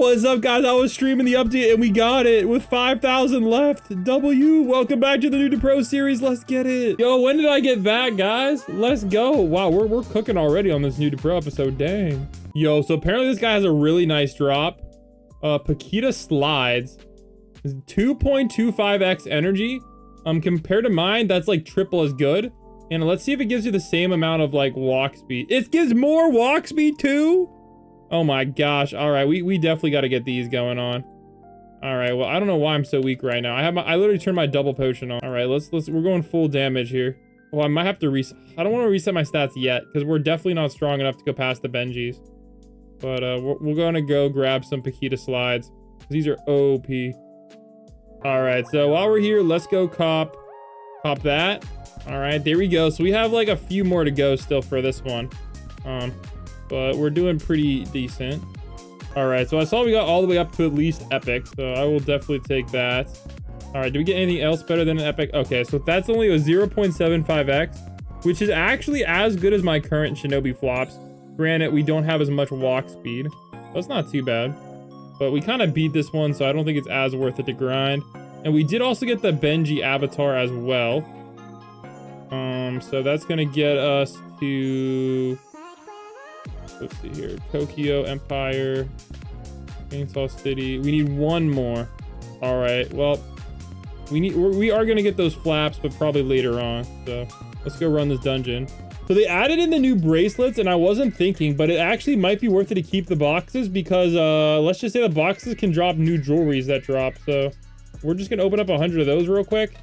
What's up, guys? I was streaming the update and we got it with 5,000 left. W, welcome back to the Noob to Pro series. Let's get it. Yo, when did I get that, guys? Let's go. Wow, we're cooking already on this Noob to Pro episode. Dang. Yo, so apparently this guy has a really nice drop. Paquita slides. 2.25x energy. Compared to mine, that's like triple as good. And let's see if it gives you the same amount of like walk speed. It gives more walk speed too? Oh my gosh. All right, we definitely got to get these going on. All right, well, I don't know why I'm so weak right now. I literally turned my double potion on. All right, we're going full damage here. Well, I might have to reset. I don't want to reset my stats yet because we're definitely not strong enough to go past the Benjis. But we're gonna go grab some Paquita slides. These are OP. All right, so while we're here, let's go cop that. All right, there we go. So we have like a few more to go still for this one. But we're doing pretty decent. All right, so I saw we got all the way up to at least epic, so I will definitely take that. All right, do we get anything else better than an epic? Okay, so that's only a 0.75x, which is actually as good as my current Shinobi flops. Granted, we don't have as much walk speed. That's not too bad, but we kind of beat this one, so I don't think it's as worth it to grind. And we did also get the Benji avatar as well. So that's gonna get us to, let's see here, Tokyo Empire, Chainsaw City. We need one more. All right, well, we are gonna get those flaps, but probably later on. So let's go run this dungeon. So they added in the new bracelets, and I wasn't thinking, but it actually might be worth it to keep the boxes because let's just say the boxes can drop new jewelries that drop. So we're just gonna open up 100 of those real quick.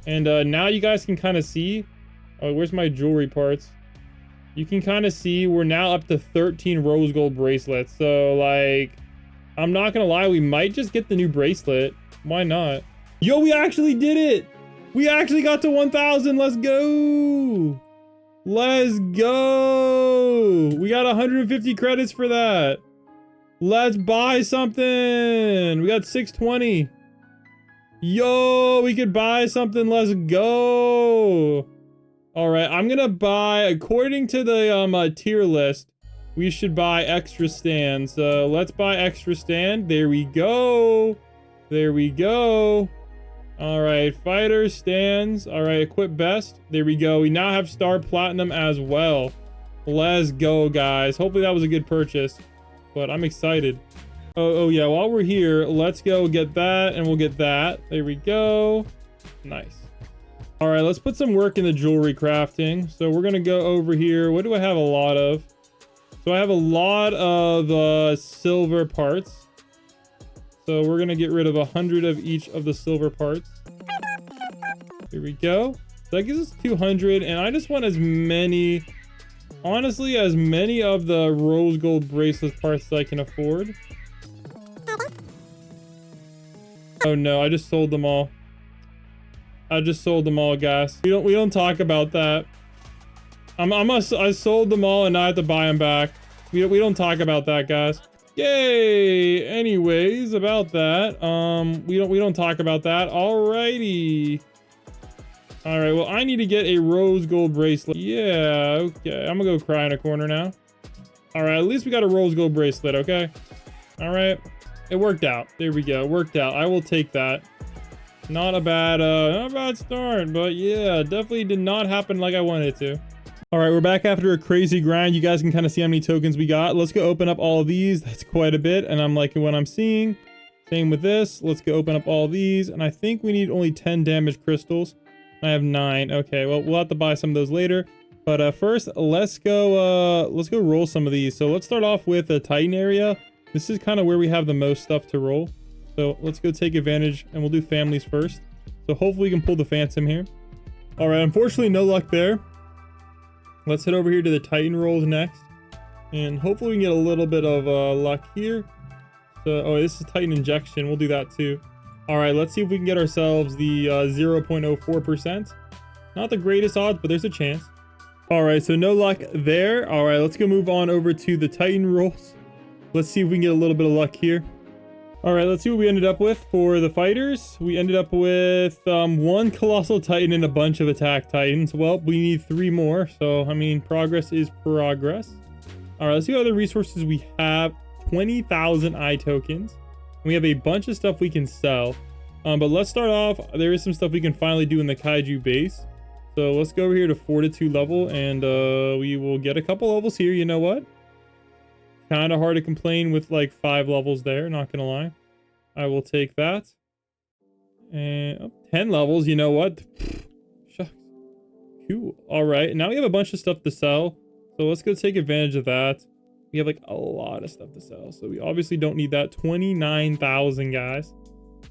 And now you guys can kind of see, where's my jewelry parts? You can kind of see we're now up to 13 rose gold bracelets. So like, I'm not gonna lie, we might just get the new bracelet. Why not? Yo, we actually did it. We actually got to 1,000. Let's go. Let's go. We got 150 credits for that. Let's buy something. We got 620. Yo, we could buy something. Let's go. All right, I'm gonna buy, according to the tier list, we should buy extra stands. So let's buy extra stand. There we go. There we go. All right, fighter stands. All right, equip best. There we go. We now have star platinum as well. Let's go, guys. Hopefully that was a good purchase, but I'm excited. Oh yeah, while we're here, let's go get that, and we'll get that. There we go. Nice. All right, let's put some work in the jewelry crafting. So we're gonna go over here. What do I have a lot of? So I have a lot of silver parts. So we're gonna get rid of 100 of each of the silver parts. Here we go. So that gives us 200, and I just want as many, honestly, as many of the rose gold bracelet parts as I can afford. Oh no, I just sold them all. I just sold them all, guys. We don't talk about that. I sold them all and now I have to buy them back. We don't talk about that, guys. Yay! Anyways, about that, we don't talk about that. Alrighty. All right, well, I need to get a rose gold bracelet. Yeah, okay. I'm gonna go cry in a corner now. All right, at least we got a rose gold bracelet, okay? All right, it worked out. There we go, it worked out. I will take that. Not a bad start, but yeah, definitely did not happen like I wanted it to. All right, we're back after a crazy grind. You guys can kind of see how many tokens we got. Let's go open up all of these. That's quite a bit, and I'm liking what I'm seeing. Same with this. Let's go open up all these, and I think we need only 10 damage crystals. I have 9. Okay, well, we'll have to buy some of those later. But first, let's go roll some of these. So let's start off with the Titan area. This is kind of where we have the most stuff to roll. So let's go take advantage, and we'll do families first. So hopefully we can pull the Phantom here. All right, unfortunately, no luck there. Let's head over here to the Titan rolls next. And hopefully we can get a little bit of luck here. So, oh, this is Titan injection. We'll do that too. All right, let's see if we can get ourselves the 0.04%. Not the greatest odds, but there's a chance. All right, so no luck there. All right, let's go move on over to the Titan rolls. Let's see if we can get a little bit of luck here. All right, let's see what we ended up with for the fighters. We ended up with one Colossal Titan and a bunch of Attack Titans. Well, we need 3 more. So, I mean, progress is progress. All right, let's see what other resources we have. 20,000 eye tokens. We have a bunch of stuff we can sell. But let's start off. There is some stuff we can finally do in the kaiju base. So let's go over here to fortitude level, and we will get a couple levels here. You know what? Kind of hard to complain with like 5 levels there, not gonna lie. I will take that. And 10 levels, you know what? Shucks. Cool. All right, now we have a bunch of stuff to sell. So let's go take advantage of that. We have like a lot of stuff to sell. So we obviously don't need that. 29,000, guys.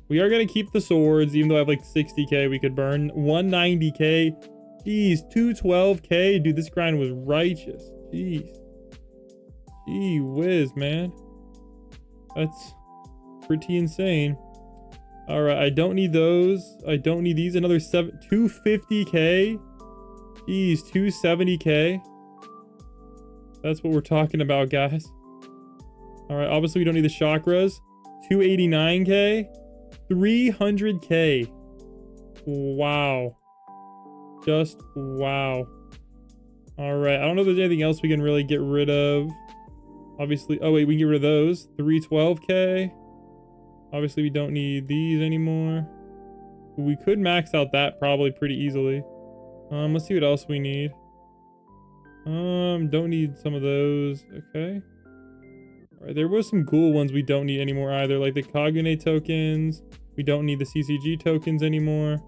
We are going to keep the swords, even though I have like 60k we could burn. 190k. Jeez, 212k. Dude, this grind was righteous. Jeez. Gee whiz, man. That's pretty insane. All right, I don't need those. I don't need these. Another 250k. Jeez, 270k. That's what we're talking about, guys. All right, obviously we don't need the chakras. 289k. 300k. Wow. Just wow. All right, I don't know if there's anything else we can really get rid of. Obviously, oh wait, we can get rid of those. 312k. Obviously we don't need these anymore. We could max out that probably pretty easily. Let's see what else we need. Don't need some of those. Okay. All right, there was some cool ones we don't need anymore either, like the Kagune tokens. We don't need the CCG tokens anymore.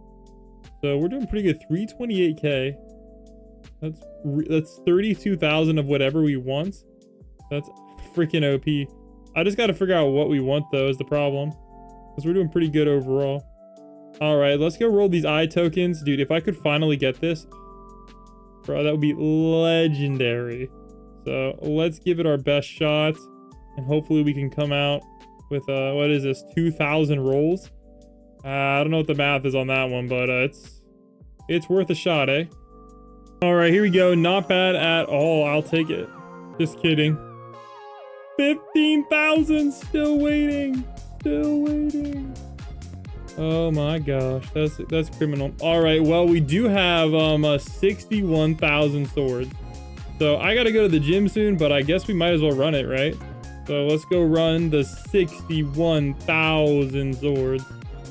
So we're doing pretty good. 328k. That's 32,000 of whatever we want. That's freaking OP. I just got to figure out what we want though is the problem, because we're doing pretty good overall. All right, let's go roll these eye tokens. Dude, if I could finally get this, bro, that would be legendary. So let's give it our best shot, and hopefully we can come out with what is this, 2,000 rolls. I don't know what the math is on that one, but it's worth a shot, eh? All right, here we go. Not bad at all. I'll take it. Just kidding. 15,000. Still waiting. Still waiting. Oh my gosh, that's criminal. All right, well, we do have 61,000 swords. So I gotta go to the gym soon, but I guess we might as well run it, right? So let's go run the 61,000 swords,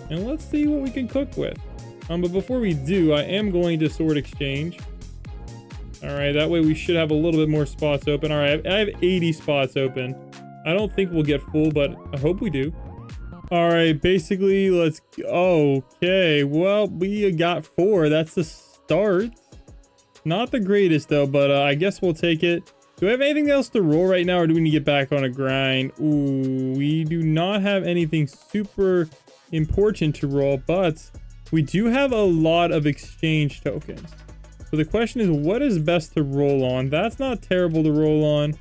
and let's see what we can cook with. But before we do, I am going to sword exchange. All right, that way we should have a little bit more spots open. All right, I have 80 spots open. I don't think we'll get full, but I hope we do. All right, basically, let's... Okay, well, we got 4. That's the start. Not the greatest, though, but I guess we'll take it. Do I have anything else to roll right now, or do we need to get back on a grind? Ooh, we do not have anything super important to roll, but we do have a lot of exchange tokens. So the question is, what is best to roll on? That's not terrible to roll on,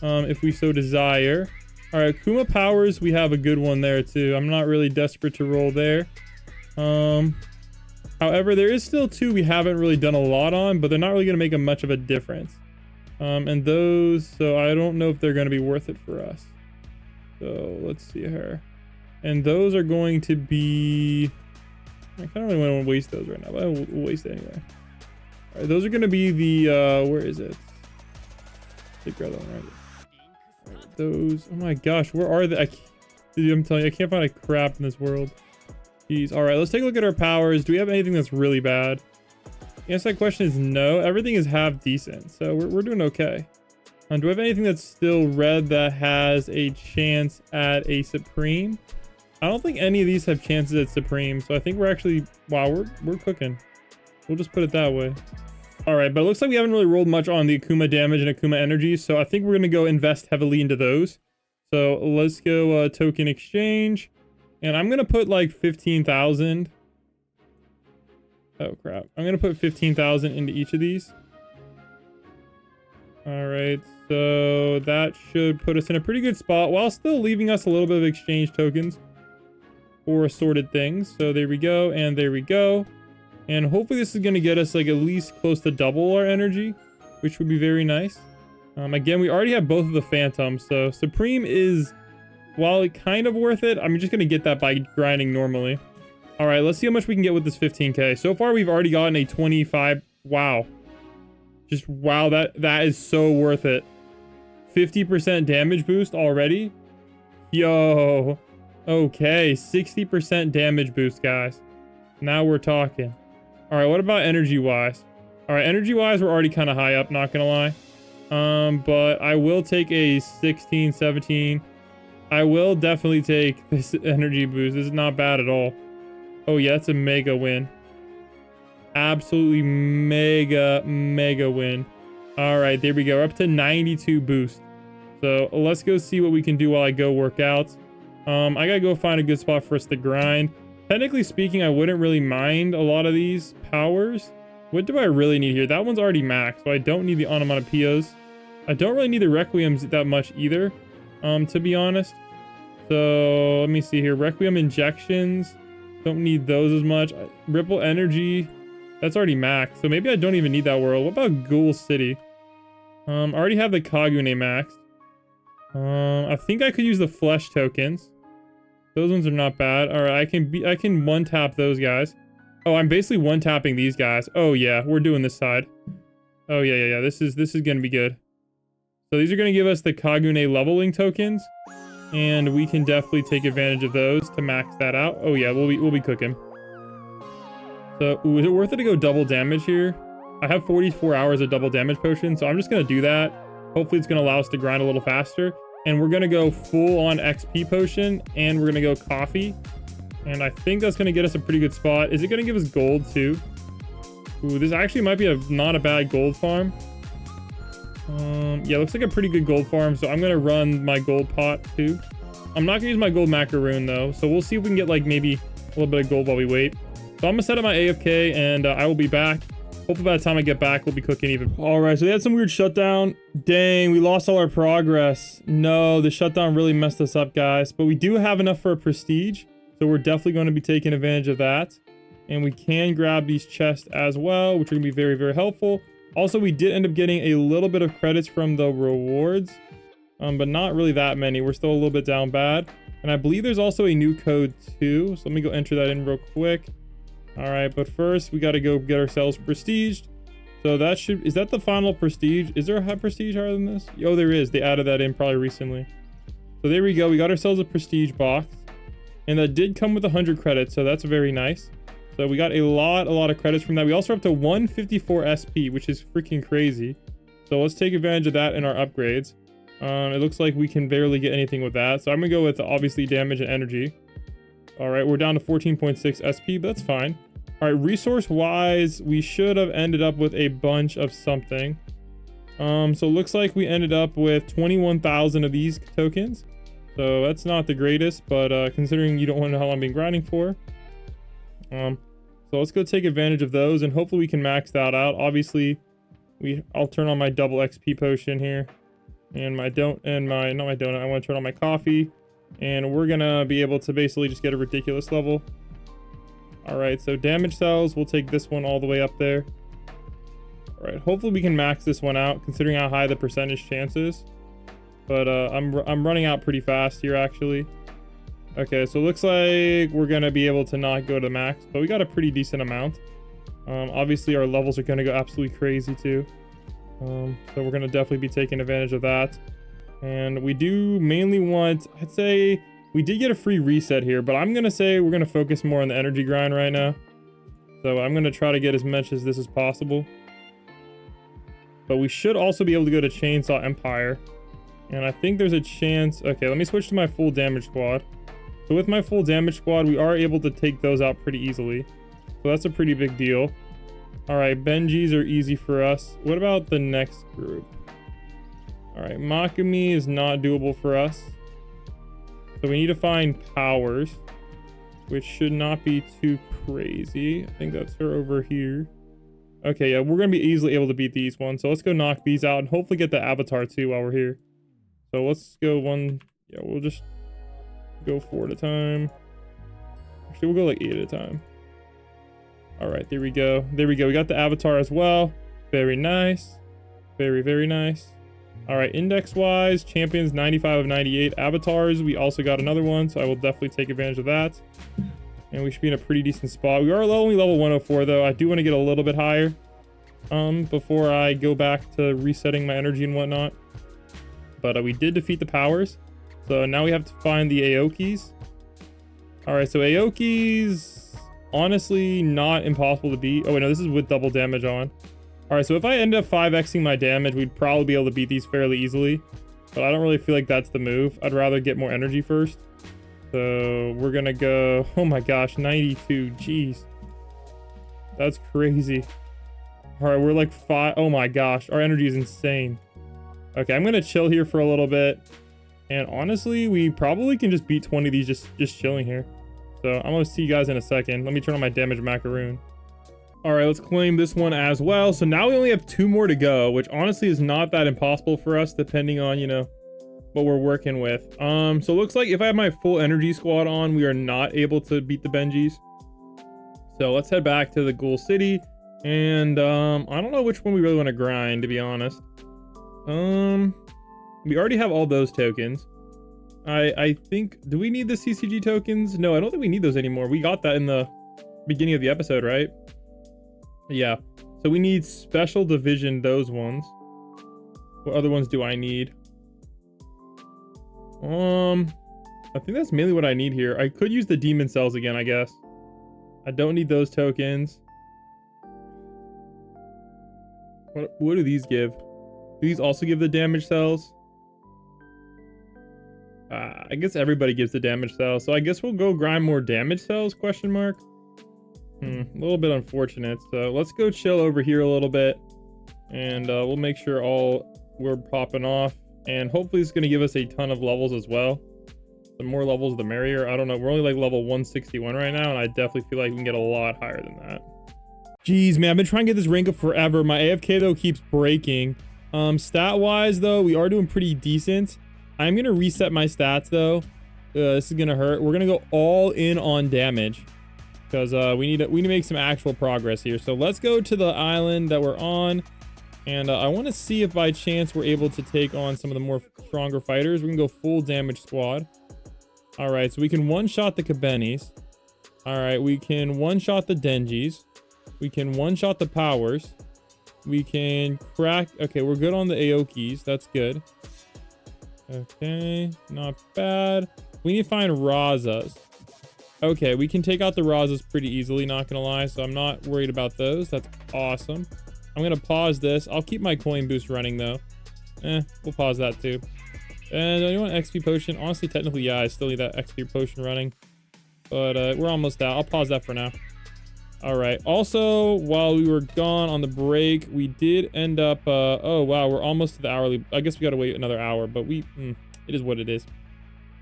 if we so desire. All right, Kuma powers, we have a good one there too. I'm not really desperate to roll there. However, there is still 2 we haven't really done a lot on, but they're not really going to make much of a difference. And those, so I don't know if they're going to be worth it for us. So let's see here. And those are going to be... I kind of really want to waste those right now, but we'll waste it anyway. All right, those are going to be the... where is it? Take grab that one right there. Those, oh my gosh, where are they? Dude, I'm telling you, I can't find a crap in this world. Jeez. All right, let's take a look at our powers. Do we have anything that's really bad? The answer to that question is no. Everything is half decent, so we're doing okay. Do we have anything that's still red that has a chance at a supreme? I don't think any of these have chances at supreme, so I think we're actually, wow, we're cooking. We'll just put it that way. All right, but it looks like we haven't really rolled much on the Akuma damage and Akuma energy, so I think we're going to go invest heavily into those. So let's go token exchange, and I'm going to put like 15,000. Oh, crap. I'm going to put 15,000 into each of these. All right, so that should put us in a pretty good spot while still leaving us a little bit of exchange tokens for assorted things. So there we go, and there we go. And hopefully this is going to get us like at least close to double our energy, which would be very nice. Again, we already have both of the phantoms, so supreme is, while it kind of worth it, I'm just going to get that by grinding normally. All right, let's see how much we can get with this 15k. So far we've already gotten a 25. Wow, just wow, that is so worth it. 50% damage boost already. Yo. Okay, 60% damage boost, guys. Now we're talking. All right, what about energy-wise? All right, energy-wise, we're already kind of high up, not gonna lie. But I will take a 16, 17. I will definitely take this energy boost. This is not bad at all. Oh yeah, that's a mega win. Absolutely mega win. All right, there we go. We're up to 92 boost. So let's go see what we can do while I go work out. I gotta go find a good spot for us to grind. Technically speaking, I wouldn't really mind a lot of these powers. What do I really need here? That one's already maxed, so I don't need the onomatopoeias. I don't really need the requiems that much either, to be honest. So let me see here. Requiem injections. Don't need those as much. Ripple energy. That's already maxed, so maybe I don't even need that world. What about Ghoul City? I already have the Kagune maxed. I think I could use the flesh tokens. Those ones are not bad. All right, I can one tap those guys. Oh, I'm basically one tapping these guys. Oh yeah, we're doing this side. Oh yeah. This is gonna be good. So these are gonna give us the Kagune leveling tokens, and we can definitely take advantage of those to max that out. Oh yeah, we'll be cooking. So ooh, is it worth it to go double damage here? I have 44 hours of double damage potion, so I'm just gonna do that. Hopefully it's gonna allow us to grind a little faster. And we're gonna go full on XP potion, and we're gonna go coffee. And I think that's gonna get us a pretty good spot. Is it gonna give us gold too? Ooh, this actually might be not a bad gold farm. Yeah, looks like a pretty good gold farm. So I'm gonna run my gold pot too. I'm not gonna use my gold macaroon though. So we'll see if we can get like maybe a little bit of gold while we wait. So I'm gonna set up my AFK, and I will be back. Hopefully by the time I get back, we'll be cooking even. All right, so we had some weird shutdown. Dang, we lost all our progress. No, the shutdown really messed us up, guys. But we do have enough for a prestige, so we're definitely going to be taking advantage of that. And we can grab these chests as well, which are gonna be very helpful. Also, we did end up getting a little bit of credits from the rewards, but not really that many. We're still a little bit down bad. And I believe there's also a new code too. So let me go enter that in real quick. All right, but first we got to go get ourselves prestiged. So that is that the final prestige? Is there a prestige higher than this? Oh, there is. They added that in probably recently. So there we go. We got ourselves a prestige box, and that did come with 100 credits. So that's very nice. So we got a lot of credits from that. We also are up to 154 SP, which is freaking crazy. So let's take advantage of that in our upgrades. It looks like we can barely get anything with that. So I'm gonna go with obviously damage and energy. All right, we're down to 14.6 SP, but that's fine. All right, resource wise, we should have ended up with a bunch of something. So it looks like we ended up with 21,000 of these tokens. So that's not the greatest, but considering you don't want to know how long I've been grinding for. So let's go take advantage of those, and hopefully we can max that out. Obviously, I'll turn on my double XP potion here, and not my donut. I want to turn on my coffee, and we're gonna be able to basically just get a ridiculous level. All right, so damage cells, we'll take this one all the way up there. All right, hopefully we can max this one out considering how high the percentage chance is. But I'm running out pretty fast here actually. Okay, so it looks like we're gonna be able to not go to max, but we got a pretty decent amount. Obviously our levels are gonna go absolutely crazy too. So we're gonna definitely be taking advantage of that. And we do mainly want, I'd say, we did get a free reset here, but I'm gonna say we're gonna focus more on the energy grind right now. So I'm gonna try to get as much as this as possible. But we should also be able to go to Chainsaw Empire. And I think there's a chance. Okay, let me switch to my full damage squad. So with my full damage squad, we are able to take those out pretty easily. So that's a pretty big deal. All right, Benjis are easy for us. What about the next group? All right, Makumi is not doable for us. So we need to find powers, which should not be too crazy. I think that's her over here. Okay, yeah, we're going to be easily able to beat these ones. So let's go knock these out and hopefully get the avatar too while we're here. So let's go one. Yeah, we'll just go 4 at a time. Actually, we'll go like 8 at a time. All right, there we go. There we go. We got the avatar as well. Very nice. Very nice. All right, index wise, champions 95 of 98. Avatars, we also got another one, so I will definitely take advantage of that. And we should be in a pretty decent spot. We are only level 104 though. I do want to get a little bit higher before I go back to resetting my energy and whatnot. but we did defeat the powers. So now we have to find the Aokis. All right, so Aokis, honestly, not impossible to beat. Oh, wait, no, this is with double damage on. All right, so if I end up 5xing my damage, we'd probably be able to beat these fairly easily. But I don't really feel like that's the move. I'd rather get more energy first. So we're gonna go, oh my gosh, 92, jeez. That's crazy. All right, we're like 5, oh my gosh, our energy is insane. Okay, I'm gonna chill here for a little bit. And honestly, we probably can just beat 20 of these just chilling here. So I'm gonna see you guys in a second. Let me turn on my damage macaroon. All right, let's claim this one as well. So now we only have 2 more to go, which honestly is not that impossible for us, depending on, you know, what we're working with. So it looks like if I have my full energy squad on, we are not able to beat the Benjis. So let's head back to the Ghoul City. And I don't know which one we really want to grind, to be honest. We already have all those tokens. I think, do we need the CCG tokens? No, I don't think we need those anymore. We got that in the beginning of the episode, right? Yeah. So we need special division, those ones. What other ones do I need? I think that's mainly what I need here. I could use the demon cells again, I guess. I don't need those tokens. What do these give? Do these also give the damage cells? I guess everybody gives the damage cells. So I guess we'll go grind more damage cells, question mark. A little bit unfortunate. So let's go chill over here a little bit. And we'll make sure we're popping off. And hopefully it's going to give us a ton of levels as well. The more levels, the merrier. I don't know. We're only like level 161 right now. And I definitely feel like we can get a lot higher than that. Jeez, man. I've been trying to get this rank up forever. My AFK, though, keeps breaking. Stat-wise, though, we are doing pretty decent. I'm going to reset my stats, though. This is going to hurt. We're going to go all in on damage. Because we need to make some actual progress here. So let's go to the island that we're on. And I want to see if by chance we're able to take on some of the more stronger fighters. We can go full damage squad. All right, so we can one-shot the Kabenis. All right, we can one-shot the Denjis. We can one-shot the Powers. We can crack... Okay, we're good on the Aokis. That's good. Okay, not bad. We need to find Razas. Okay, we can take out the Razas pretty easily, not gonna lie. So I'm not worried about those. That's awesome. I'm gonna pause this. I'll keep my coin boost running though. We'll pause that too. And you want XP potion? Honestly, technically, yeah, I still need that XP potion running. But we're almost out. I'll pause that for now. All right. Also, while we were gone on the break, we did end up... oh, wow. We're almost to the hourly... I guess we got to wait another hour, but it is what it is.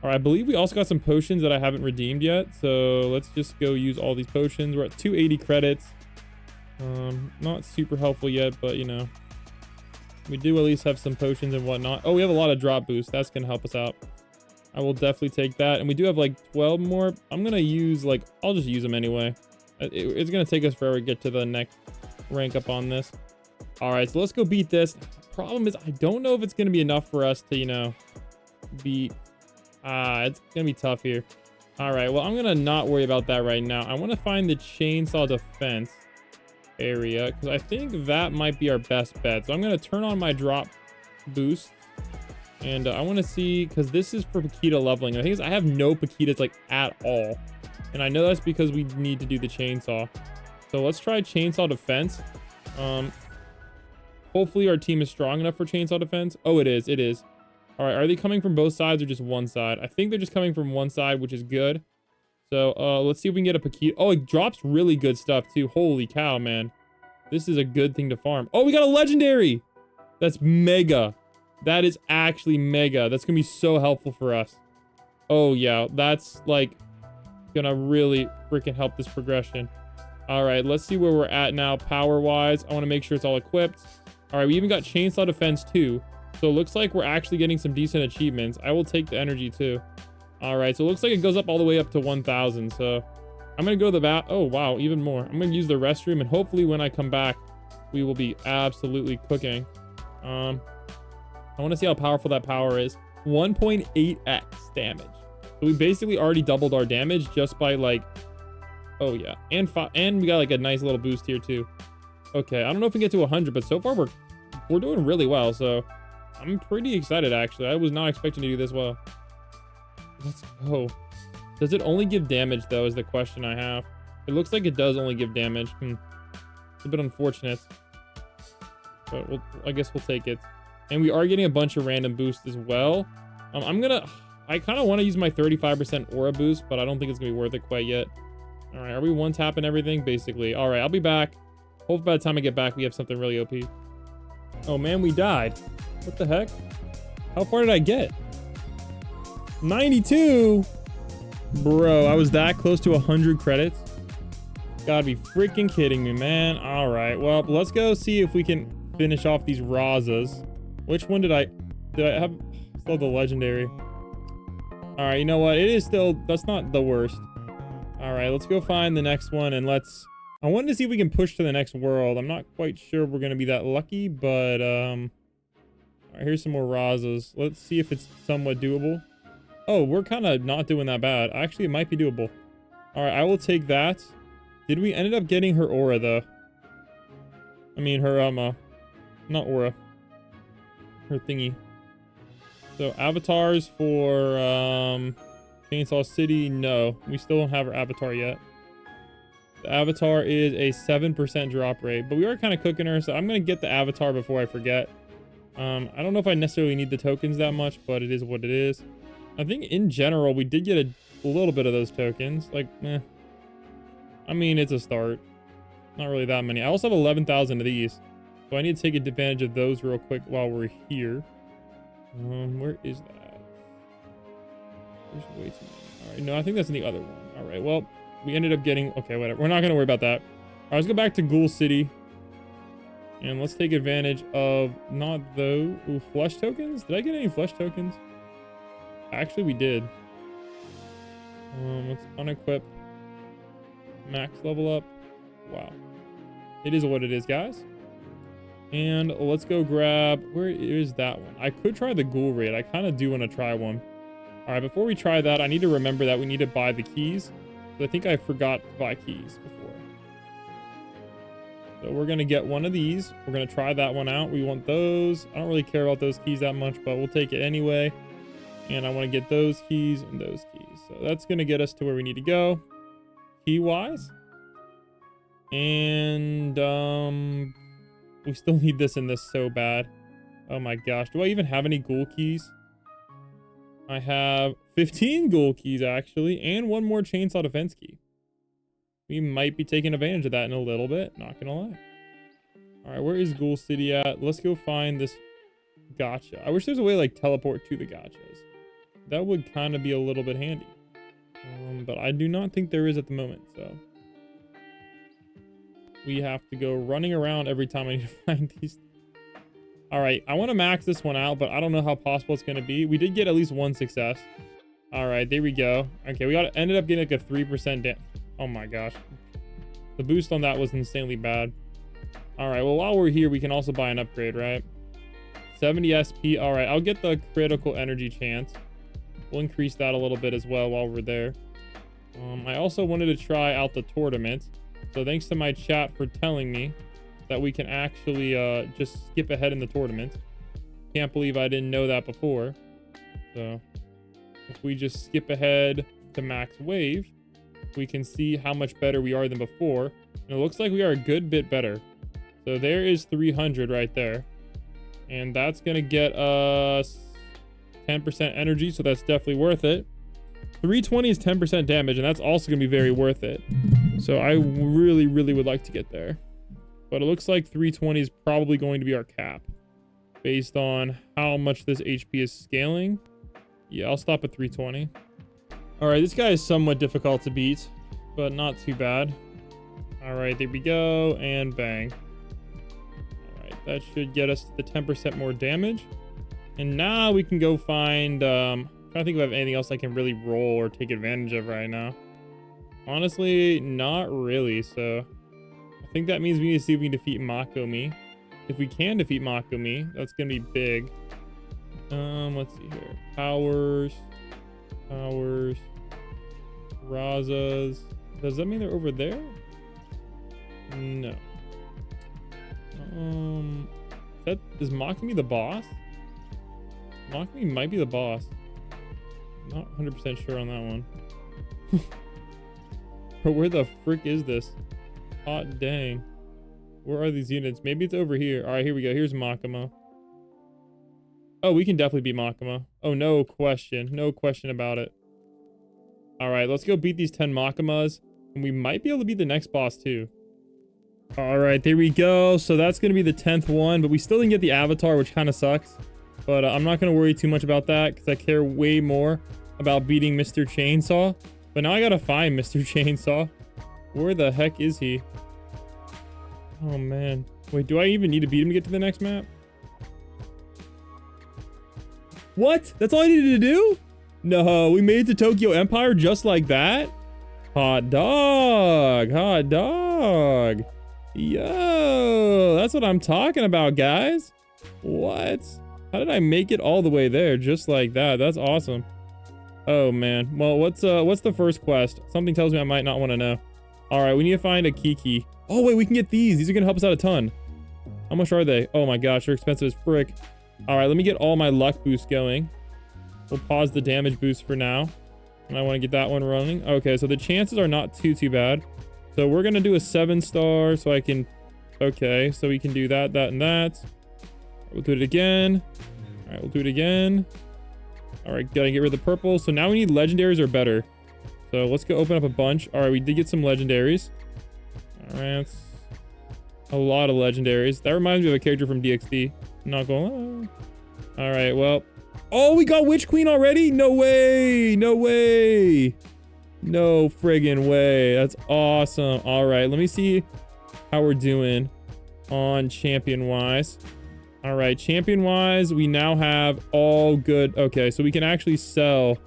All right. I believe we also got some potions that I haven't redeemed yet. So let's just go use all these potions. We're at 280 credits. Not super helpful yet, but, you know, we do at least have some potions and whatnot. Oh, we have a lot of drop boosts. That's going to help us out. I will definitely take that. And we do have like 12 more. I'm going to use like... I'll just use them anyway. It's going to take us forever to get to the next rank up on this. All right, so let's go beat this. Problem is, I don't know if it's going to be enough for us to, you know, beat... it's going to be tough here. All right, well, I'm going to not worry about that right now. I want to find the chainsaw defense area because I think that might be our best bet. So I'm going to turn on my drop boost. And I want to see, because this is for Paquita leveling. The thing is, I have no Paquitas like at all. And I know that's because we need to do the chainsaw. So let's try chainsaw defense. Hopefully our team is strong enough for chainsaw defense. Oh, it is. It is. All right. Are they coming from both sides or just one side? I think they're just coming from one side, which is good. So let's see if we can get a Paquita. Oh, it drops really good stuff too. Holy cow, man. This is a good thing to farm. Oh, we got a legendary. That's mega. That is actually mega. That's going to be so helpful for us. Oh, yeah. That's like going to really freaking help this progression. All right. Let's see where we're at now power-wise. I want to make sure it's all equipped. All right. We even got chainsaw defense too. So it looks like we're actually getting some decent achievements. I will take the energy too. All right. So it looks like it goes up all the way up to 1,000. So I'm going to go to the bath. Oh, wow. Even more. I'm going to use the restroom. And hopefully when I come back, we will be absolutely cooking. I want to see how powerful that power is. 1.8x damage. So we basically already doubled our damage just by like... Oh, yeah. And we got like a nice little boost here too. Okay, I don't know if we get to 100, but so far we're doing really well. So I'm pretty excited, actually. I was not expecting to do this well. Let's go. Does it only give damage, though, is the question I have. It looks like it does only give damage. It's a bit unfortunate. But I guess we'll take it. And we are getting a bunch of random boosts as well. I kind of want to use my 35% aura boost, but I don't think it's going to be worth it quite yet. All right, are we one-tapping everything? Basically. All right, I'll be back. Hopefully by the time I get back, we have something really OP. Oh, man, we died. What the heck? How far did I get? 92? Bro, I was that close to 100 credits? Gotta be freaking kidding me, man. All right, well, let's go see if we can finish off these Razas. Which one did I have? Still the legendary. All right, you know what? It is still, that's not the worst. All right, let's go find the next one and I wanted to see if we can push to the next world. I'm not quite sure we're gonna be that lucky, but all right, here's some more Razas. Let's see if it's somewhat doable. Oh, we're kind of not doing that bad. Actually, it might be doable. All right, I will take that. Did we ended up getting her aura though? I mean her not aura. Her thingy. So avatars for Chainsaw City, no. We still don't have her avatar yet. The avatar is a 7% drop rate, but we are kind of cooking her, so I'm gonna get the avatar before I forget. I don't know if I necessarily need the tokens that much, but it is what it is. I think in general we did get a little bit of those tokens. Like, eh. I mean, it's a start. Not really that many. I also have 11,000 of these, so I need to take advantage of those real quick while we're here. Where is that? There's way too many. All right, no, I think that's in the other one. All right, well, we ended up getting, okay, whatever. We're not gonna worry about that. All right, let's go back to Ghoul City. And let's take advantage of not those. Ooh, flesh tokens? Did I get any flesh tokens? Actually, we did. Let's unequip. Max level up. Wow. It is what it is, guys. And let's go grab, where is that one? I could try the ghoul raid. I kind of do want to try one. All right, before we try that, I need to remember that we need to buy the keys. I think I forgot to buy keys before. So we're going to get one of these. We're going to try that one out. We want those. I don't really care about those keys that much, but we'll take it anyway. And I want to get those keys and those keys. So that's going to get us to where we need to go. Key-wise. And we still need this and this so bad. Oh my gosh. Do I even have any ghoul keys? I have 15 ghoul keys, actually, and one more chainsaw defense key. We might be taking advantage of that in a little bit. Not gonna lie. All right, where is Ghoul City at? Let's go find this gacha. I wish there's a way to, like, teleport to the gachas. That would kind of be a little bit handy. But I do not think there is at the moment, so we have to go running around every time I need to find these. All right, I want to max this one out, but I don't know how possible it's going to be. We did get at least one success. All right, there we go. Okay, we ended up getting like a 3% oh my gosh. The boost on that was insanely bad. All right, well, while we're here, we can also buy an upgrade, right? 70 SP. All right, I'll get the critical energy chance. We'll increase that a little bit as well while we're there. I also wanted to try out the tournament. So thanks to my chat for telling me that we can actually just skip ahead in the tournament. Can't believe I didn't know that before. So if we just skip ahead to max wave, we can see how much better we are than before. And it looks like we are a good bit better. So there is 300 right there. And that's going to get us 10% energy, so that's definitely worth it. 320 is 10% damage, and that's also going to be very worth it. So I really, really would like to get there. But it looks like 320 is probably going to be our cap based on how much this HP is scaling. Yeah, I'll stop at 320. All right, this guy is somewhat difficult to beat, but not too bad. All right, there we go, and bang. All right, that should get us to the 10% more damage. And now we can go find, I'm trying to think if I have anything else I can really roll or take advantage of right now. Honestly, not really, so I think that means we need to see if we can defeat Makomi. If we can defeat Makomi, that's gonna be big. Let's see here. Powers. Razas. Does that mean they're over there? No. Is Makomi the boss? Makami might be the boss. Not 100% sure on that one. But where the frick is this? Hot dang. Where are these units? Maybe it's over here. All right, here we go. Here's Makama. Oh, we can definitely beat Makama. Oh, no question. No question about it. All right, let's go beat these 10 Makamas. And we might be able to beat the next boss too. All right, there we go. So that's going to be the 10th one, but we still didn't get the avatar, which kind of sucks. But I'm not going to worry too much about that because I care way more about beating Mr. Chainsaw. But now I got to find Mr. Chainsaw. Where the heck is he? Oh, man. Wait, do I even need to beat him to get to the next map? What? That's all I needed to do? No, we made it to Tokyo Empire just like that? Hot dog. Hot dog. Yo, that's what I'm talking about, guys. What? How did I make it all the way there just like that? That's awesome. Oh, man. Well, what's the first quest? Something tells me I might not want to know. All right, we need to find a Kiki. Oh, wait, we can get these. These are going to help us out a ton. How much are they? Oh, my gosh, they're expensive as frick. All right, let me get all my luck boosts going. We'll pause the damage boost for now. And I want to get that one running. Okay, so the chances are not too bad. So we're going to do a 7-star so I can... Okay, so we can do that, that, and that. We'll do it again. All right, we'll do it again. All right, gotta get rid of the purple. So now we need legendaries or better. So let's go open up a bunch. All right, we did get some legendaries. All right, that's a lot of legendaries. That reminds me of a character from DxD. I'm not going... All right, well... Oh, we got Witch Queen already? No way! No way! No friggin' way. That's awesome. All right, let me see how we're doing on champion-wise. All right, champion-wise, we now have all good. Okay, so we can actually sell.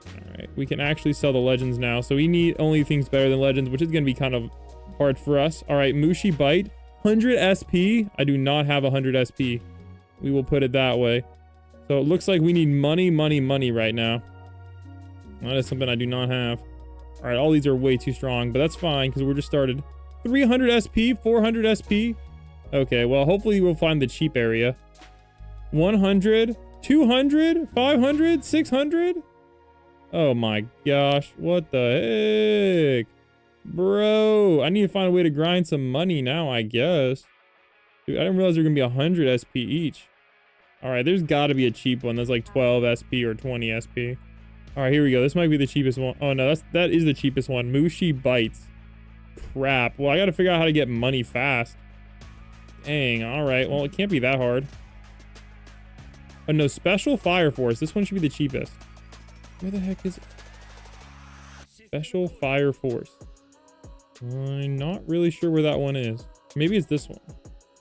All right, we can actually sell the legends now. So we need only things better than legends, which is going to be kind of hard for us. All right, Mushi Bite, 100 SP. I do not have 100 SP. We will put it that way. So it looks like we need money, money, money right now. That is something I do not have. All right, all these are way too strong, but that's fine because we're just started. 300 SP, 400 SP. Okay, well, hopefully we'll find the cheap area. 100, 200, 500, 600. Oh my gosh, what the heck? Bro, I need to find a way to grind some money now, I guess. Dude, I didn't realize there were gonna be 100 SP each. All right, there's gotta be a cheap one that's like 12 SP or 20 SP. All right, here we go. This might be the cheapest one. Oh no, that is the cheapest one. Mushi Bites. Crap. Well, I gotta figure out how to get money fast. Dang, all right. Well, it can't be that hard. Oh no, Special Fire Force. This one should be the cheapest. Where the heck is it? Special Fire Force. I'm not really sure where that one is. Maybe it's this one.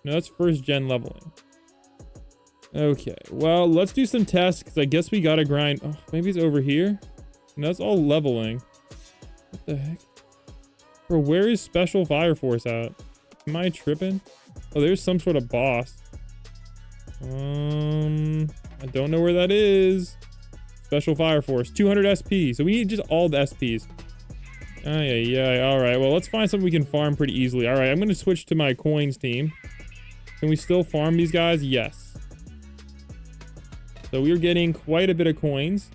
No, that's first gen leveling. Okay, well, let's do some tests because I guess we gotta grind. Oh, maybe it's over here. No, that's all leveling. What the heck? Bro, where is Special Fire Force at? Am I tripping? Oh, there's some sort of boss. I don't know where that is. Special Fire Force, 200 SP. So we need just all the SPs. Yeah. All right, well, let's find something we can farm pretty easily. All right, I'm going to switch to my coins team. Can we still farm these guys? Yes. So we're getting quite a bit of coins.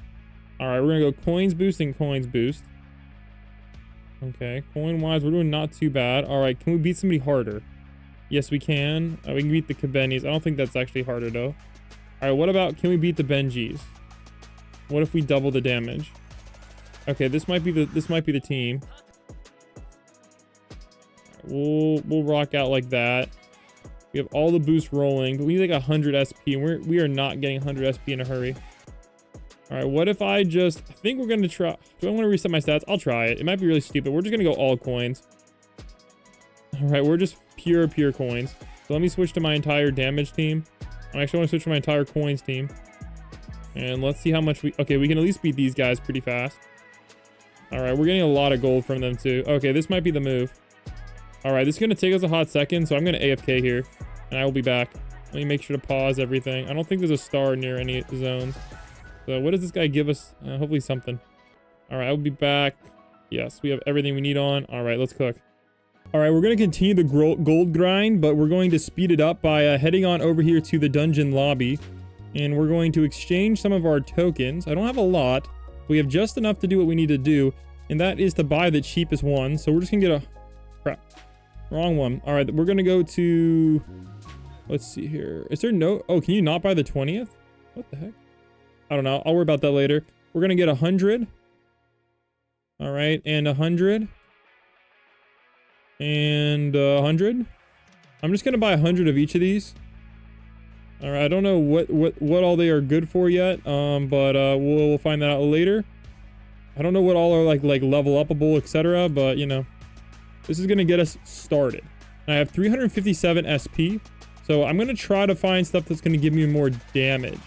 All right, we're going to go coins boost and coins boost. Okay, coin-wise, we're doing not too bad. All right, can we beat somebody harder? Yes, we can. We can beat the Kabenis. I don't think that's actually harder, though. All right, what about, can we beat the Benjis? What if we double the damage? Okay, this might be the team. We'll rock out like that. We have all the boosts rolling, but we need like 100 SP, and we are not getting 100 SP in a hurry. All right, what if I think we're gonna try. Do I want to reset my stats? I'll try it. It might be really stupid. We're just gonna go all coins. All right, we're just pure coins. So let me switch to my entire damage team. I actually want to switch to my entire coins team. And let's see how much okay, we can at least beat these guys pretty fast. All right, we're getting a lot of gold from them too. Okay, this might be the move. All right, this is gonna take us a hot second, so I'm gonna AFK here, and I will be back. Let me make sure to pause everything. I don't think there's a star near any zones. So what does this guy give us? Hopefully something. All right, I'll be back. Yes, we have everything we need on. All right, let's cook. All right, we're going to continue the gold grind, but we're going to speed it up by heading on over here to the dungeon lobby. And we're going to exchange some of our tokens. I don't have a lot. We have just enough to do what we need to do. And that is to buy the cheapest one. So we're just going to get a... Crap. Wrong one. All right, we're going to go to... Let's see here. Is there no... Oh, can you not buy the 20th? What the heck? I don't know. I'll worry about that later. We're going to get 100. All right, and 100. And 100. I'm just going to buy 100 of each of these. All right, I don't know what all they are good for yet, but we'll find that out later. I don't know what all are like level upable, etc., but you know, this is gonna get us started. I have 357 SP, so I'm gonna try to find stuff that's gonna give me more damage.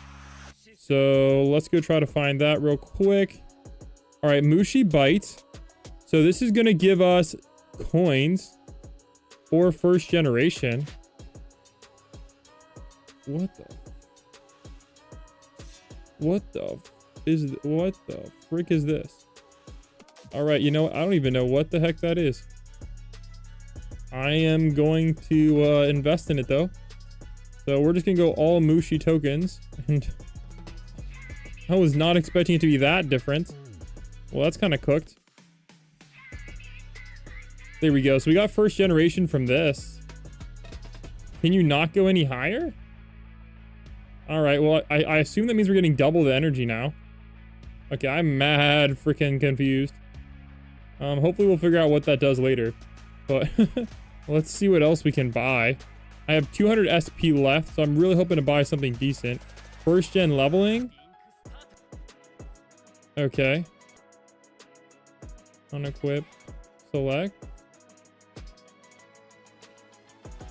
So let's go try to find that real quick. All right, Mushi Bite. So this is gonna give us coins for first generation. What the frick is this? All right, you know what? I don't even know what the heck that is. I am going to invest in it though. So we're just gonna go all Mushi tokens, and I was not expecting it to be that different. Well, that's kind of cooked. There we go. So we got first generation from this. Can you not go any higher? All right, well, I assume that means we're getting double the energy now. Okay, I'm mad freaking confused. Hopefully we'll figure out what that does later. But let's see what else we can buy. I have 200 SP left, so I'm really hoping to buy something decent. First gen leveling. Okay. Unequip. Select.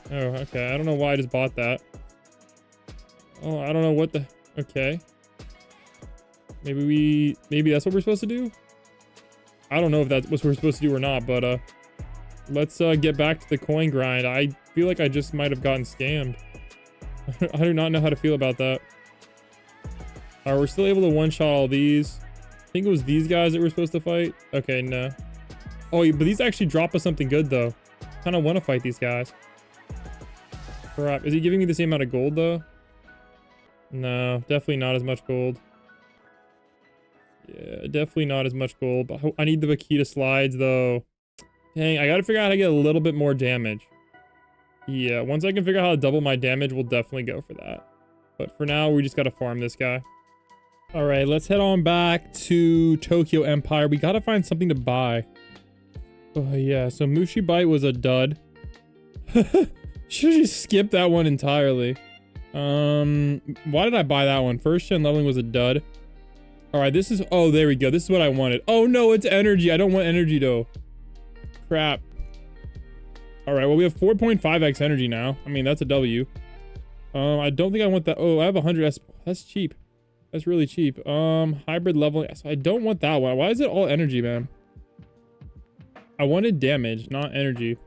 Oh, okay. I don't know why I just bought that. Oh, I don't know what the... Okay. Maybe that's what we're supposed to do? I don't know if that's what we're supposed to do or not, but let's get back to the coin grind. I feel like I just might have gotten scammed. I do not know how to feel about that. Alright, we're still able to one-shot all these. I think it was these guys that we're supposed to fight. Okay, no. Oh, but these actually drop us something good, though. Kind of want to fight these guys. Crap. Is he giving me the same amount of gold, though? No, definitely not as much gold. Yeah, definitely not as much gold. But I need the Bakita slides, though. Dang, I gotta figure out how to get a little bit more damage. Yeah, once I can figure out how to double my damage, we'll definitely go for that. But for now, we just gotta farm this guy. All right, let's head on back to Tokyo Empire. We gotta find something to buy. Oh, yeah, so Mushi Bite was a dud. Should just skip that one entirely. Why did I buy that one? First gen leveling was a dud. All right, this is... Oh, there we go. This is what I wanted. Oh, no, it's energy. I don't want energy, though. Crap. All right, well, we have 4.5x energy now. I mean, that's a W. I don't think I want that. Oh, I have 100 S. That's cheap. That's really cheap. Hybrid leveling. So I don't want that one. Why is it all energy, man? I wanted damage, not energy.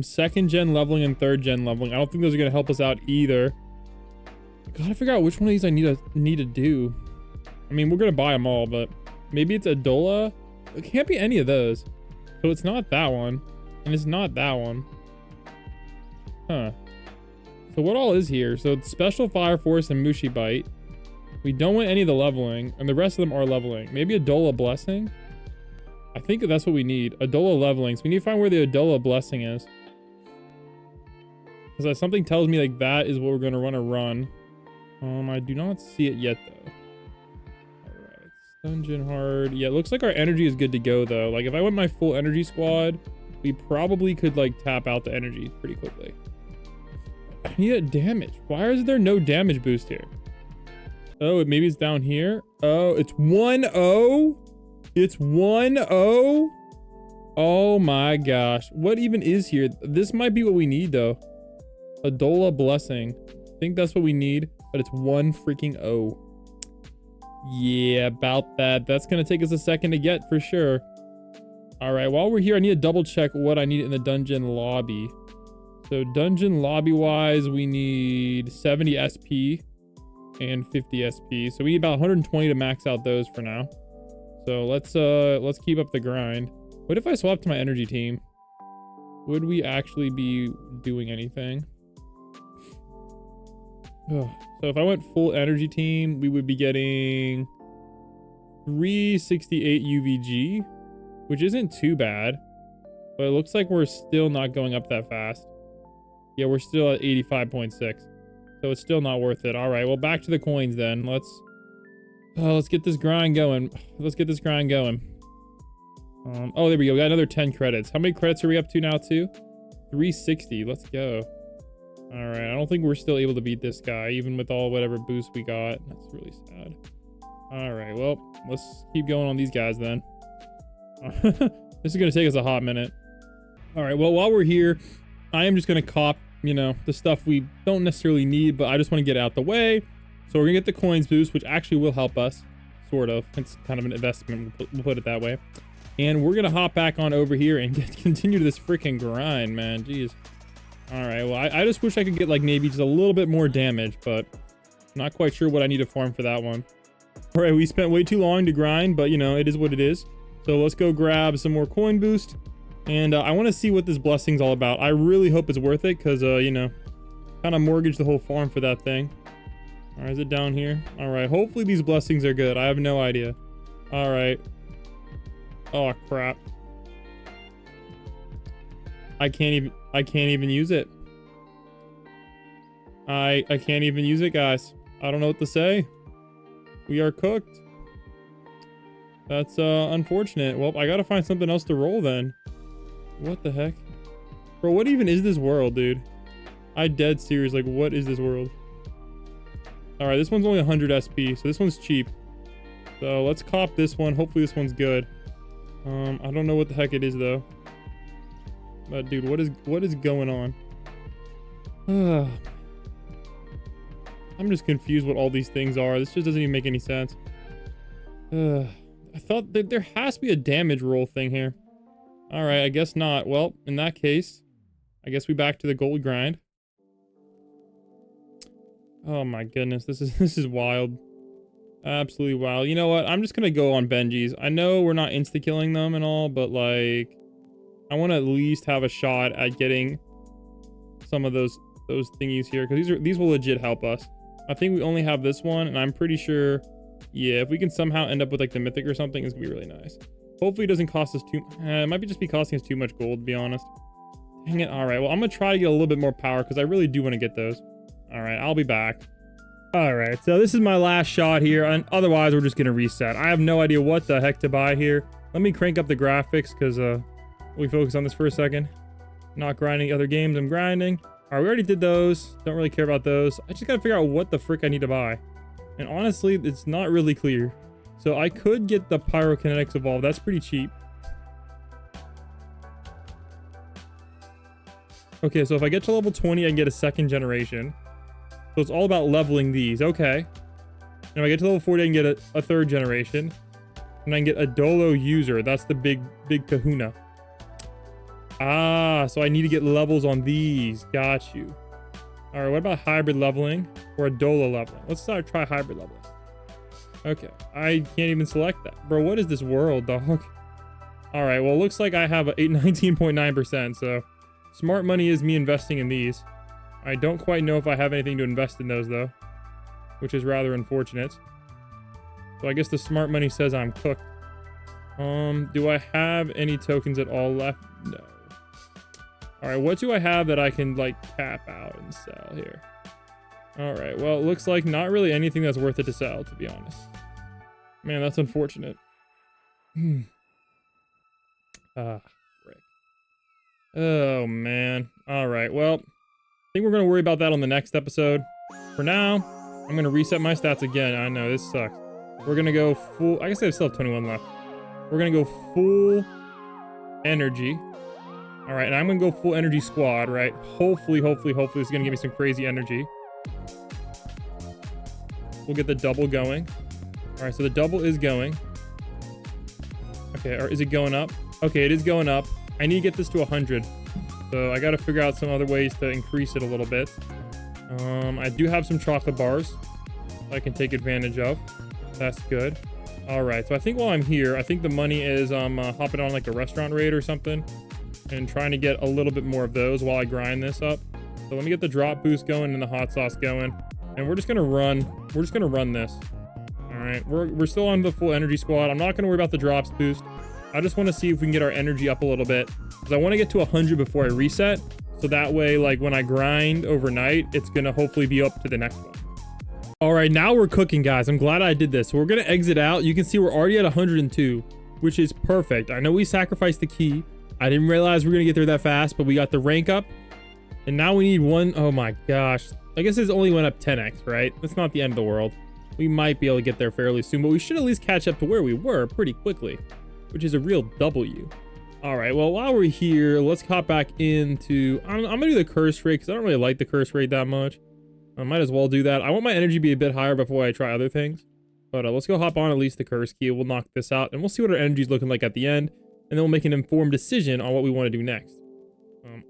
Second gen leveling and third gen leveling. I don't think those are gonna help us out either. I gotta figure out which one of these I need to do. I mean, we're gonna buy them all, but maybe it's Adolla. It can't be any of those. So it's not that one, and it's not that one. Huh. So what all is here? So it's Special Fire Force and Mushi Bite. We don't want any of the leveling, and the rest of them are leveling. Maybe Adolla Blessing? I think that's what we need. Adolla leveling. So we need to find where the Adolla Blessing is. Because something tells me like that is what we're going to want to run. I do not see it yet though. Alright. Dungeon hard. Yeah, it looks like our energy is good to go though. Like if I went my full energy squad, we probably could like tap out the energy pretty quickly. I need a damage. Why is there no damage boost here? Oh, maybe it's down here. Oh, it's 1-0. It's 1-0. Oh my gosh. What even is here? This might be what we need though. Adolla Blessing. I think that's what we need, but it's 1 freaking 0. Yeah, about that. That's gonna take us a second to get for sure. All right, while we're here, I need to double check what I need in the dungeon lobby. So dungeon lobby wise, we need 70 SP and 50 SP. So we need about 120 to max out those for now. So let's keep up the grind. What if I swap to my energy team? Would we actually be doing anything? So if I went full energy team, we would be getting 368 UVG, which isn't too bad, but it looks like we're still not going up that fast. Yeah, we're still at 85.6, so it's still not worth it. All right, well, back to the coins then. Let's get this grind going. Let's get this grind going. Oh, there we go. We got another 10 credits. How many credits are we up to now, too? 360. Let's go. All right, I don't think we're still able to beat this guy, even with all whatever boost we got. That's really sad. All right, well, let's keep going on these guys then. This is gonna take us a hot minute. All right, well, while we're here, I am just gonna cop, you know, the stuff we don't necessarily need, but I just want to get it out the way. So we're gonna get the coins boost, which actually will help us, sort of. It's kind of an investment, we'll put it that way. And we're gonna hop back on over here and continue this freaking grind, man. Jeez. All right, well, I just wish I could get like maybe just a little bit more damage, but not quite sure what I need to farm for that one. All right, we spent way too long to grind, but you know, it is what it is. So let's go grab some more coin boost. And I want to see what this blessing's all about. I really hope it's worth it because, you know, kind of mortgaged the whole farm for that thing. All right, is it down here? All right, hopefully these blessings are good. I have no idea. All right. Oh, crap. I can't even use it. I can't even use it, guys. I don't know what to say. We are cooked. That's unfortunate. Well, I gotta find something else to roll then. What the heck? Bro, what even is this world, dude? I dead serious, like, what is this world? All right, this one's only 100 SP, so this one's cheap. So let's cop this one. Hopefully this one's good. I don't know what the heck it is though. But dude, what is going on? I'm just confused what all these things are. This just doesn't even make any sense. I thought that there has to be a damage roll thing here. All right, I guess not. Well, in that case, I guess we back to the gold grind. Oh my goodness, this is wild. Absolutely wild. You know what? I'm just gonna go on Benji's. I know we're not insta-killing them and all, but like, I want to at least have a shot at getting some of those thingies here, because these will legit help us. I think we only have this one, and I'm pretty sure, yeah, if we can somehow end up with like the mythic or something, it's gonna be really nice. Hopefully it doesn't cost us it might just be costing us too much gold, to be honest. Dang it. All right, well, I'm gonna try to get a little bit more power because I really do want to get those. All right, I'll be back. All right, so this is my last shot here, and otherwise we're just gonna reset. I have no idea what the heck to buy here. Let me crank up the graphics because we focus on this for a second. Not grinding other games, I'm grinding. All right, we already did those. Don't really care about those. I just gotta figure out what the frick I need to buy. And honestly, it's not really clear. So I could get the pyrokinetics evolved. That's pretty cheap. Okay, so if I get to level 20, I can get a second generation. So it's all about leveling these. Okay. And if I get to level 40, I can get a third generation. And I can get Adolla user. That's the big kahuna. Ah, so I need to get levels on these. Got you. All right, what about hybrid leveling or Adolla leveling? Let's try hybrid leveling. Okay, I can't even select that. Bro, what is this world, dog? All right, well, it looks like I have a 19.9%, so smart money is me investing in these. I don't quite know if I have anything to invest in those, though, which is rather unfortunate. So I guess the smart money says I'm cooked. Do I have any tokens at all left? No. All right, what do I have that I can, like, cap out and sell here? All right, well, it looks like not really anything that's worth it to sell, to be honest. Man, that's unfortunate. Ah, frick. Oh, man. All right, well, I think we're going to worry about that on the next episode. For now, I'm going to reset my stats again. I know, this sucks. We're going to go full... I guess I still have 21 left. We're going to go full energy. All right, and I'm going to go full energy squad, right? Hopefully, this is going to give me some crazy energy. We'll get the double going. All right, so the double is going. Okay, or is it going up? Okay, it is going up. I need to get this to 100. So I got to figure out some other ways to increase it a little bit. I do have some chocolate bars I can take advantage of. That's good. All right, so I think while I'm here, I think the money is hopping on like a restaurant raid or something and trying to get a little bit more of those while I grind this up. So let me get the drop boost going and the hot sauce going. And we're just gonna run. We're just gonna run this. All right, we're still on the full energy squad. I'm not gonna worry about the drops boost. I just want to see if we can get our energy up a little bit, because I want to get to 100 before I reset. So that way, like when I grind overnight, it's gonna hopefully be up to the next one. All right, now we're cooking, guys. I'm glad I did this. So we're gonna exit out. You can see we're already at 102, which is perfect. I know we sacrificed the key. I didn't realize we were gonna get there that fast, but we got the rank up. And now we need one. Oh my gosh. I guess this only went up 10x, right? That's not the end of the world. We might be able to get there fairly soon, but we should at least catch up to where we were pretty quickly, which is a real W. All right, well, while we're here, let's hop back into, I'm gonna do the curse rate because I don't really like the curse rate that much. I might as well do that. I want my energy to be a bit higher before I try other things. But let's go hop on at least the curse key. We'll knock this out and we'll see what our energy is looking like at the end. And then we'll make an informed decision on what we want to do next.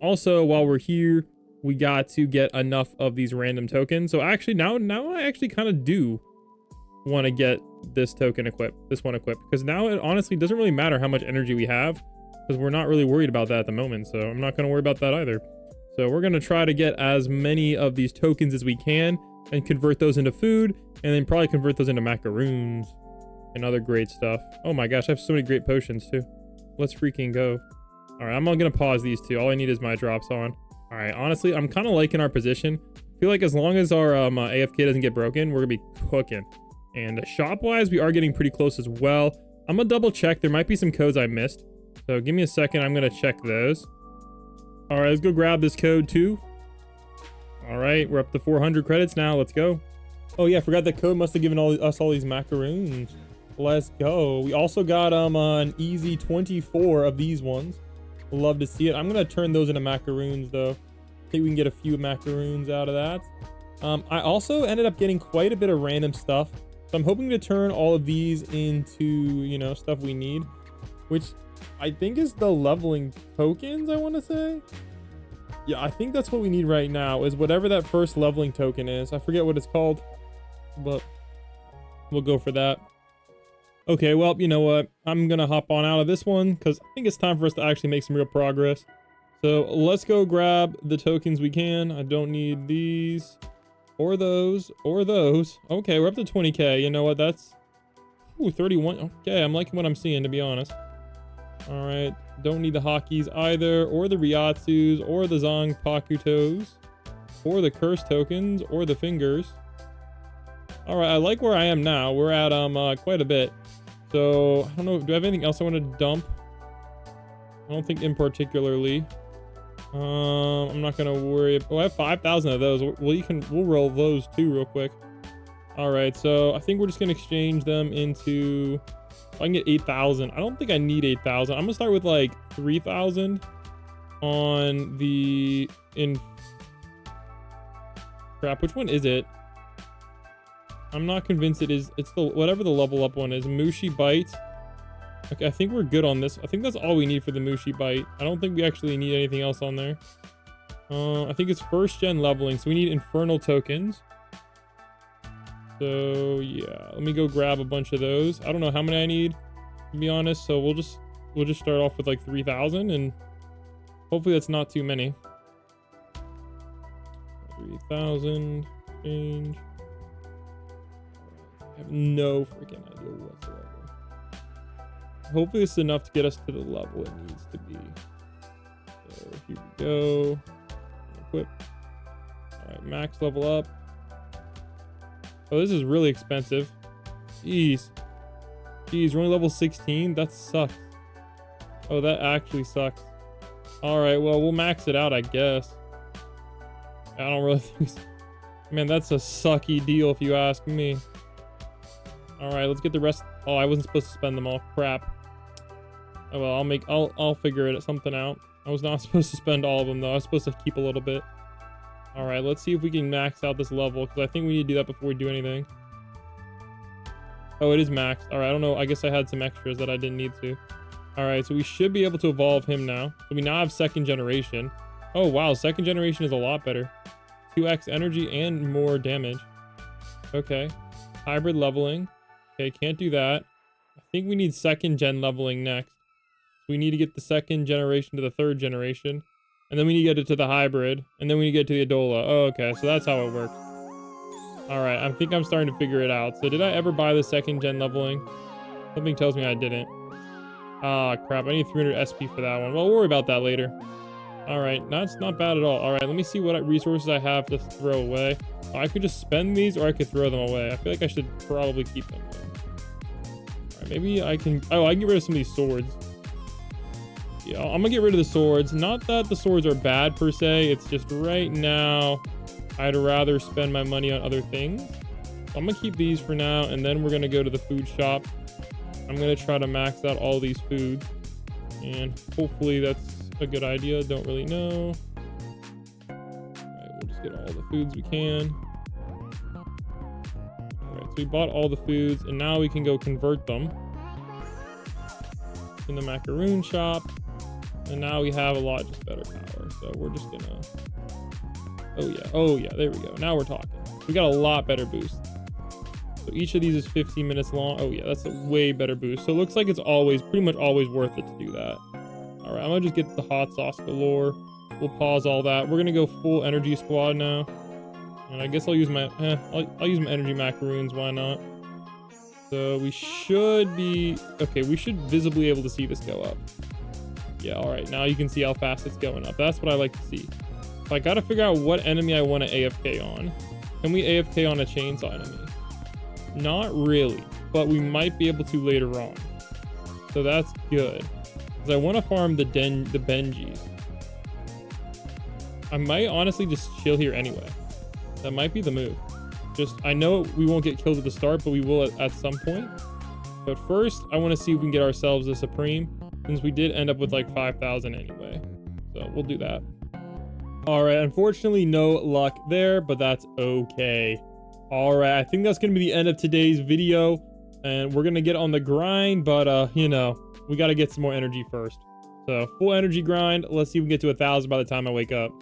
Also, while we're here, we got to get enough of these random tokens. So actually now I actually kind of do want to get this token equipped, this one equipped, because now it honestly doesn't really matter how much energy we have, because we're not really worried about that at the moment. So I'm not going to worry about that either. So we're going to try to get as many of these tokens as we can and convert those into food, and then probably convert those into macaroons and other great stuff. Oh my gosh, I have so many great potions too. Let's freaking go. All right, I'm going to pause these two. All I need is my drops on. All right, honestly, I'm kind of liking our position. I feel like as long as our AFK doesn't get broken, we're going to be cooking. And shop-wise, we are getting pretty close as well. I'm going to double check. There might be some codes I missed. So give me a second. I'm going to check those. All right, let's go grab this code too. All right, we're up to 400 credits now. Let's go. Oh yeah, I forgot that code must have given us all these macaroons. Let's go. We also got an easy 24 of these ones. Love to see it. I'm going to turn those into macaroons though. I think we can get a few macaroons out of that. I also ended up getting quite a bit of random stuff. So I'm hoping to turn all of these into, you know, stuff we need, which I think is the leveling tokens, I want to say. Yeah, I think that's what we need right now, is whatever that first leveling token is. I forget what it's called, but we'll go for that. Okay, well, you know what? I'm going to hop on out of this one because I think it's time for us to actually make some real progress. So let's go grab the tokens we can. I don't need these or those or those. Okay, we're up to 20k. You know what? That's 31. Okay, I'm liking what I'm seeing, to be honest. All right, don't need the hotkeys either, or the Ryatsus, or the Zangpakutos, or the curse tokens, or the fingers. All right, I like where I am now. We're at quite a bit. So I don't know. Do I have anything else I want to dump? I don't think in particularly. I'm not gonna worry. Oh, I have 5,000 of those. We'll roll those too real quick. All right, so I think we're just gonna exchange them into. I can get 8,000. I don't think I need 8,000. I'm gonna start with like 3,000 on the crap. Which one is it? I'm not convinced it is. It's the whatever the level up one is. Mushi bite. Okay, I think we're good on this. I think that's all we need for the Mushi bite. I don't think we actually need anything else on there. I think it's first gen leveling, so we need infernal tokens. So yeah, let me go grab a bunch of those. I don't know how many I need, to be honest. So we'll just start off with like 3,000, and hopefully that's not too many. 3,000 change. I have no freaking idea whatsoever. Hopefully it's enough to get us to the level it needs to be. So here we go. Equip. All right, max level up. Oh, this is really expensive. Jeez, we're only level 16. That sucks. Oh, that actually sucks. All right, well, we'll max it out, I guess. I don't really think so. Man, that's a sucky deal if you ask me. All right, let's get the rest. Oh, I wasn't supposed to spend them all. Crap. Oh well, I'll figure something out. I was not supposed to spend all of them though. I was supposed to keep a little bit. All right, let's see if we can max out this level, because I think we need to do that before we do anything. Oh, it is maxed. All right, I don't know. I guess I had some extras that I didn't need to. All right, so we should be able to evolve him now. So we now have second generation. Oh wow, second generation is a lot better. 2x energy and more damage. Okay, hybrid leveling. Okay, can't do that. I think we need second gen leveling next. We need to get the second generation to the third generation, and then we need to get it to the hybrid, and then we need to get to the Adolla. Oh, okay, so that's how it works. All right, I think I'm starting to figure it out. So did I ever buy the 2nd gen leveling? Something tells me I didn't. Ah, crap. I need 300 SP for that one. Well, we'll worry about that later. All right, that's not bad at all. All right, let me see what resources I have to throw away. I could just spend these or I could throw them away. I feel like I should probably keep them though. All right, maybe I can... Oh, I can get rid of some of these swords. Yeah, I'm gonna get rid of the swords. Not that the swords are bad per se. It's just right now, I'd rather spend my money on other things. So I'm gonna keep these for now, and then we're gonna go to the food shop. I'm gonna try to max out all these foods, and hopefully that's a good idea. Don't really know. All right, we'll just get all the foods we can. All right, so we bought all the foods, and now we can go convert them in the macaroon shop, and now we have a lot just better power. So we're just gonna... Oh yeah, there we go. Now we're talking. We got a lot better boost. So each of these is 15 minutes long. Oh yeah, that's a way better boost. So it looks like it's always, pretty much always worth it to do that. All right, I'm gonna just get the hot sauce galore. We'll pause all that. We're gonna go full energy squad now. And I guess I'll use my, I'll use my energy macaroons, why not? So we should be, okay, we should visibly able to see this go up. Yeah, all right, now you can see how fast it's going up. That's what I like to see. So I gotta figure out what enemy I want to AFK on. Can we AFK on a chainsaw enemy? Not really, but we might be able to later on. So that's good. Because I want to farm the Benjis. I might honestly just chill here anyway. That might be the move. Just, I know we won't get killed at the start, but we will at some point. But first, I want to see if we can get ourselves a Supreme, since we did end up with like 5,000 anyway. So we'll do that. All right, unfortunately, no luck there, but that's okay. All right, I think that's going to be the end of today's video, and we're going to get on the grind, but, you know, we got to get some more energy first. So full energy grind. Let's see if we can get to 1,000 by the time I wake up.